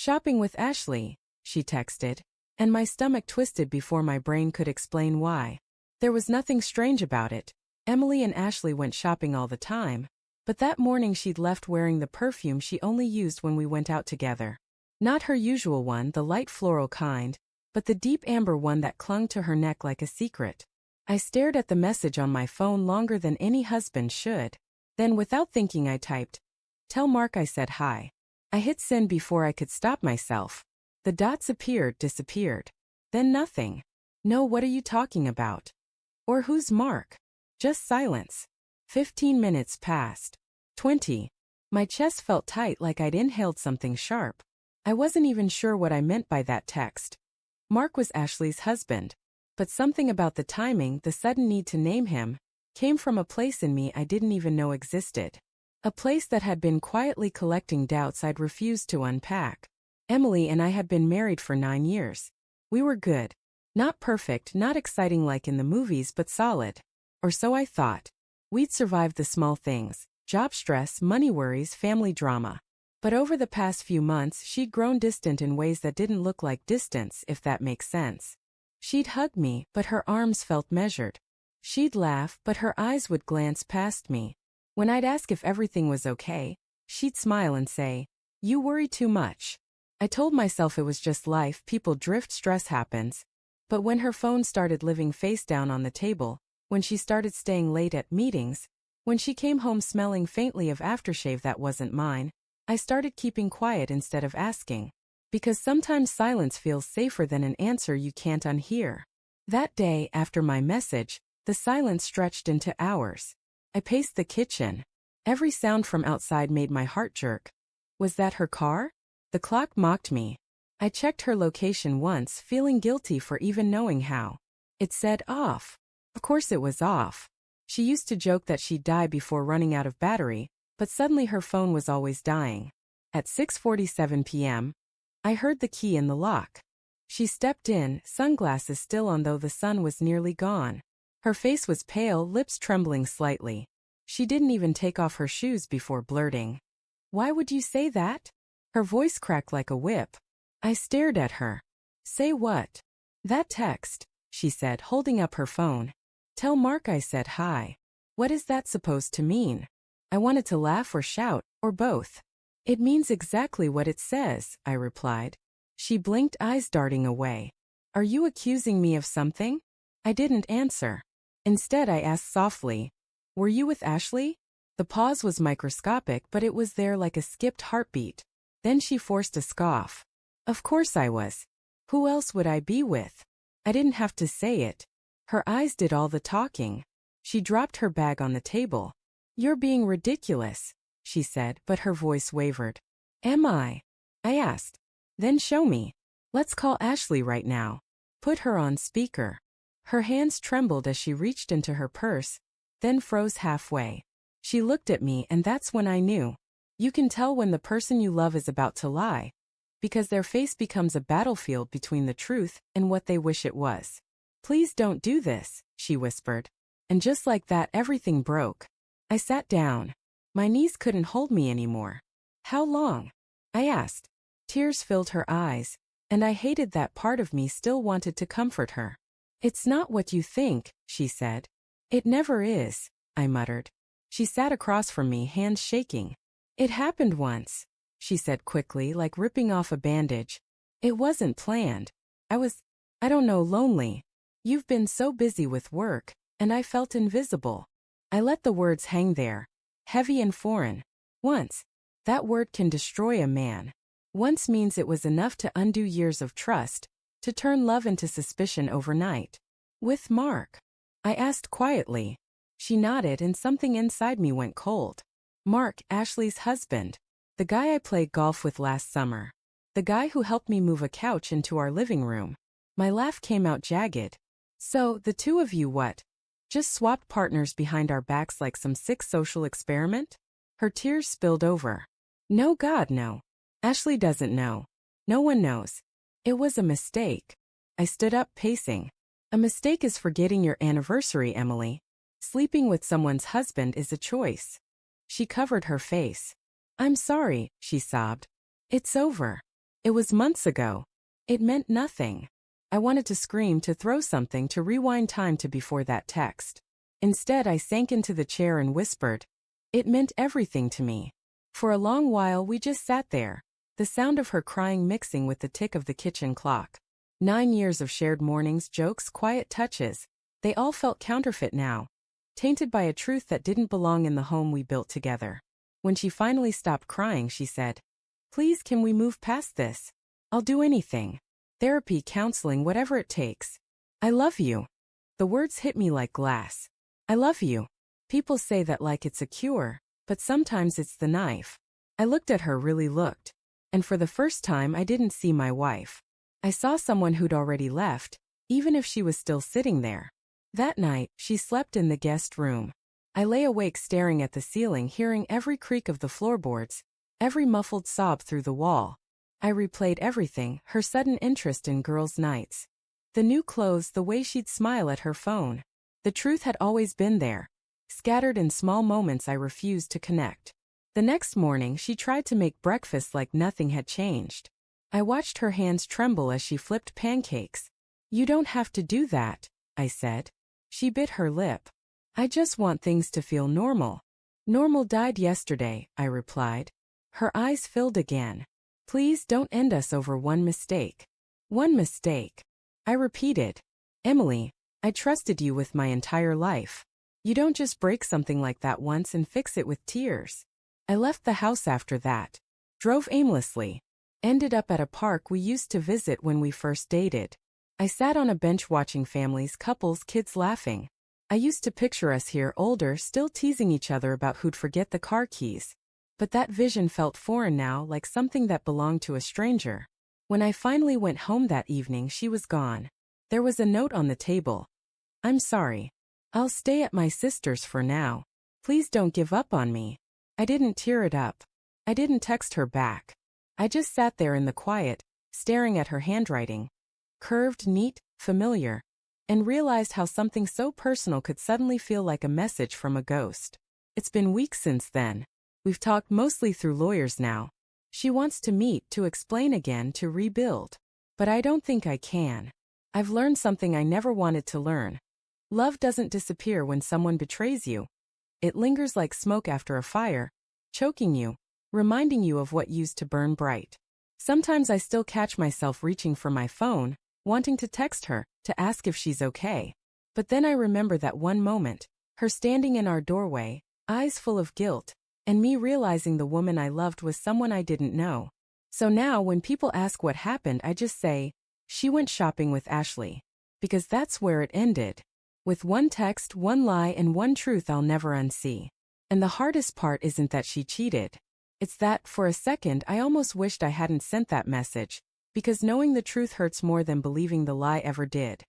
Shopping with Ashley, she texted, and my stomach twisted before my brain could explain why. There was nothing strange about it. Emily and Ashley went shopping all the time, but that morning she'd left wearing the perfume she only used when we went out together. Not her usual one, the light floral kind, but the deep amber one that clung to her neck like a secret. I stared at the message on my phone longer than any husband should. Then without thinking I typed, "Tell Mark I said hi." I hit send before I could stop myself. The dots appeared, disappeared. Then nothing. No, what are you talking about? Or who's Mark? Just silence. 15 minutes passed. 20. My chest felt tight like I'd inhaled something sharp. I wasn't even sure what I meant by that text. Mark was Ashley's husband. But something about the timing, the sudden need to name him, came from a place in me I didn't even know existed. A place that had been quietly collecting doubts I'd refused to unpack. Emily and I had been married for 9 years. We were good. Not perfect, not exciting like in the movies, but solid. Or so I thought. We'd survived the small things, job stress, money worries, family drama. But over the past few months, she'd grown distant in ways that didn't look like distance, if that makes sense. She'd hug me, but her arms felt measured. She'd laugh, but her eyes would glance past me. When I'd ask if everything was okay, she'd smile and say, "You worry too much." I told myself it was just life, people drift, stress happens. But when her phone started living face down on the table, when she started staying late at meetings, when she came home smelling faintly of aftershave that wasn't mine, I started keeping quiet instead of asking. Because sometimes silence feels safer than an answer you can't unhear. That day, after my message, the silence stretched into hours. I paced the kitchen. Every sound from outside made my heart jerk. Was that her car? The clock mocked me. I checked her location once, feeling guilty for even knowing how. It said off. Of course it was off. She used to joke that she'd die before running out of battery, but suddenly her phone was always dying. At 6:47 p.m., I heard the key in the lock. She stepped in, sunglasses still on though the sun was nearly gone. Her face was pale, lips trembling slightly. She didn't even take off her shoes before blurting, "Why would you say that?" Her voice cracked like a whip. I stared at her. "Say what?" "That text," she said, holding up her phone. "Tell Mark I said hi." What is that supposed to mean? I wanted to laugh or shout, or both. "It means exactly what it says," I replied. She blinked, eyes darting away. "Are you accusing me of something?" I didn't answer. Instead, I asked softly, "Were you with Ashley?" The pause was microscopic, but it was there like a skipped heartbeat. Then she forced a scoff. "Of course I was. Who else would I be with?" I didn't have to say it. Her eyes did all the talking. She dropped her bag on the table. "You're being ridiculous," she said, but her voice wavered. "Am I?" I asked. "Then show me. Let's call Ashley right now." Put her on speaker. Her hands trembled as she reached into her purse, then froze halfway. She looked at me, and that's when I knew. You can tell when the person you love is about to lie, because their face becomes a battlefield between the truth and what they wish it was. "Please don't do this," she whispered. And just like that, everything broke. I sat down. My knees couldn't hold me anymore. "How long?" I asked. Tears filled her eyes, and I hated that part of me still wanted to comfort her. "It's not what you think," she said. "It never is," I muttered. She sat across from me, hands shaking. "It happened once," she said quickly, like ripping off a bandage. "It wasn't planned. I don't know, lonely. You've been so busy with work, and I felt invisible." I let the words hang there, heavy and foreign. Once. That word can destroy a man. Once means it was enough to undo years of trust, to turn love into suspicion overnight. "With Mark?" I asked quietly. She nodded, and something inside me went cold. Mark, Ashley's husband. The guy I played golf with last summer. The guy who helped me move a couch into our living room. My laugh came out jagged. "So, the two of you what? Just swapped partners behind our backs like some sick social experiment?" Her tears spilled over. "No, God, no. Ashley doesn't know. No one knows. It was a mistake." I stood up, pacing. "A mistake is forgetting your anniversary, Emily. Sleeping with someone's husband is a choice." She covered her face. "I'm sorry," she sobbed. "It's over." It was months ago. It meant nothing. I wanted to scream, to throw something, to rewind time to before that text. Instead, I sank into the chair and whispered. It meant everything to me. For a long while we just sat there, the sound of her crying mixing with the tick of the kitchen clock. 9 years of shared mornings, jokes, quiet touches. They all felt counterfeit now, tainted by a truth that didn't belong in the home we built together. When she finally stopped crying, she said, "Please, can we move past this? I'll do anything. Therapy, counseling, whatever it takes. I love you." The words hit me like glass. I love you. People say that like it's a cure, but sometimes it's the knife. I looked at her, really looked. And for the first time I didn't see my wife. I saw someone who'd already left, even if she was still sitting there. That night, she slept in the guest room. I lay awake staring at the ceiling, hearing every creak of the floorboards, every muffled sob through the wall. I replayed everything, her sudden interest in girls' nights. The new clothes, the way she'd smile at her phone. The truth had always been there, scattered in small moments I refused to connect. The next morning, she tried to make breakfast like nothing had changed. I watched her hands tremble as she flipped pancakes. "You don't have to do that," I said. She bit her lip. "I just want things to feel normal." "Normal died yesterday," I replied. Her eyes filled again. "Please don't end us over one mistake." "One mistake," I repeated. "Emily, I trusted you with my entire life. You don't just break something like that once and fix it with tears." I left the house after that. Drove aimlessly. Ended up at a park we used to visit when we first dated. I sat on a bench watching families, couples, kids laughing. I used to picture us here, older, still teasing each other about who'd forget the car keys. But that vision felt foreign now, like something that belonged to a stranger. When I finally went home that evening, she was gone. There was a note on the table. "I'm sorry. I'll stay at my sister's for now. Please don't give up on me." I didn't tear it up. I didn't text her back. I just sat there in the quiet, staring at her handwriting. Curved, neat, familiar. And realized how something so personal could suddenly feel like a message from a ghost. It's been weeks since then. We've talked mostly through lawyers now. She wants to meet, to explain again, to rebuild. But I don't think I can. I've learned something I never wanted to learn. Love doesn't disappear when someone betrays you. It lingers like smoke after a fire, choking you, reminding you of what used to burn bright. Sometimes I still catch myself reaching for my phone, wanting to text her, to ask if she's okay. But then I remember that one moment, her standing in our doorway, eyes full of guilt, and me realizing the woman I loved was someone I didn't know. So now when people ask what happened, I just say, she went shopping with Ashley. Because that's where it ended. With one text, one lie, and one truth I'll never unsee. And the hardest part isn't that she cheated. It's that, for a second, I almost wished I hadn't sent that message, because knowing the truth hurts more than believing the lie ever did.